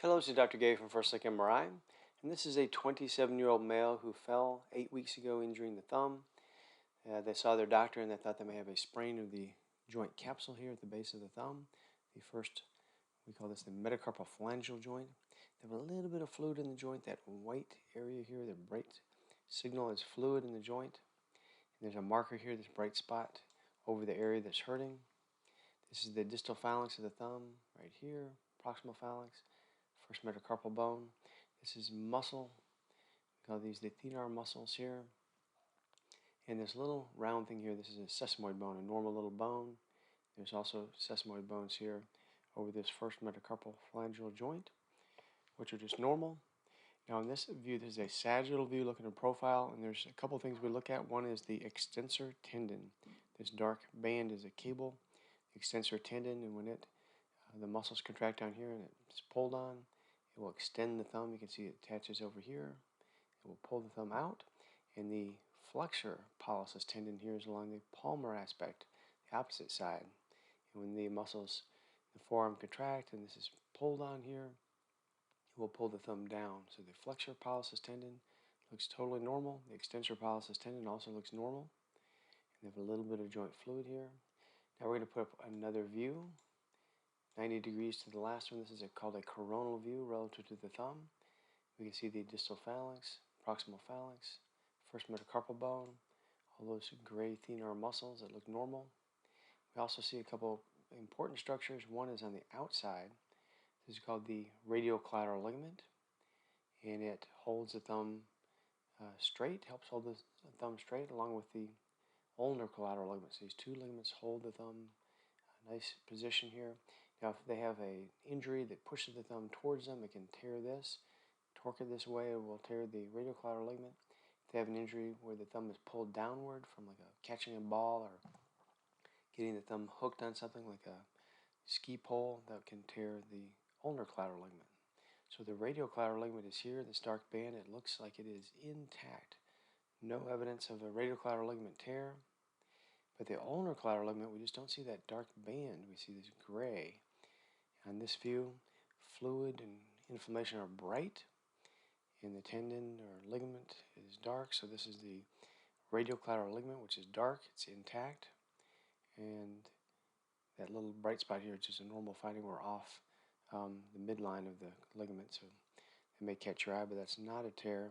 Hello, this is Dr. Gay from First Link MRI, and this is a 27-year-old male who fell 8 weeks ago injuring the thumb. They saw their doctor and they thought they may have a sprain of the joint capsule here at the base of the thumb. The first, we call this the metacarpal phalangeal joint. They have a little bit of fluid in the joint. That white area here, the bright signal is fluid in the joint. And there's a marker here, this bright spot over the area that's hurting. This is the distal phalanx of the thumb right here, proximal phalanx. First metacarpal bone. This is muscle. We call these the thenar muscles here. And this little round thing here, this is a sesamoid bone, a normal little bone. There's also sesamoid bones here over this first metacarpal phalangeal joint, which are just normal. Now in this view, this is a sagittal view looking at profile, and there's a couple things we look at. One is the extensor tendon. This dark band is a cable, extensor tendon, and when the muscles contract down here and it's pulled on, it will extend the thumb. You can see it attaches over here. It will pull the thumb out. And the flexor pollicis tendon here is along the palmar aspect, the opposite side. And when the muscles, the forearm contract and this is pulled on here, it will pull the thumb down. So the flexor pollicis tendon looks totally normal. The extensor pollicis tendon also looks normal. And they have a little bit of joint fluid here. Now we're going to put up another view. 90 degrees to the last one. This is called a coronal view relative to the thumb. We can see the distal phalanx, proximal phalanx, first metacarpal bone, all those gray thenar muscles that look normal. We also see a couple important structures. One is on the outside. This is called the radiocollateral ligament, and it holds the thumb straight, helps hold the thumb straight, along with the ulnar collateral ligaments. These two ligaments hold the thumb nice position here. Now, if they have an injury that pushes the thumb towards them, it can tear this. Torque it this way, it will tear the radiocollateral ligament. If they have an injury where the thumb is pulled downward from like catching a ball or getting the thumb hooked on something like a ski pole, that can tear the ulnar collateral ligament. So the radiocollateral ligament is here, this dark band. It looks like it is intact. No evidence of a radiocollateral ligament tear. But the ulnar collateral ligament, we just don't see that dark band. We see this gray. On this view, fluid and inflammation are bright, and the tendon or ligament is dark. So this is the radiocollateral ligament, which is dark. It's intact. And that little bright spot here, which is a normal finding, we're off the midline of the ligament. So it may catch your eye, but that's not a tear.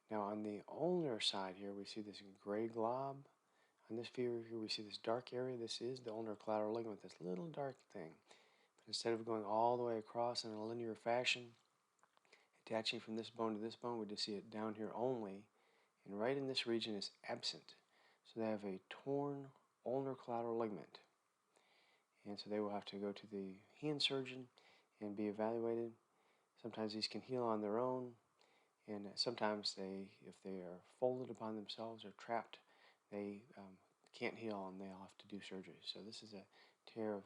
Now on the ulnar side here, we see this gray glob. On this view here, we see this dark area. This is the ulnar collateral ligament, this little dark thing. But instead of going all the way across in a linear fashion, attaching from this bone to this bone, we just see it down here only. And right in this region is absent. So they have a torn ulnar collateral ligament. And so they will have to go to the hand surgeon and be evaluated. Sometimes these can heal on their own. And sometimes if they are folded upon themselves or trapped, they can't heal and they'll have to do surgery. So this is a tear of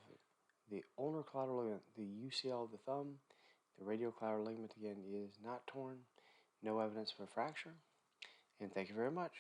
the ulnar collateral ligament, the UCL of the thumb. The radiocollateral ligament, again, is not torn. No evidence of a fracture. And thank you very much.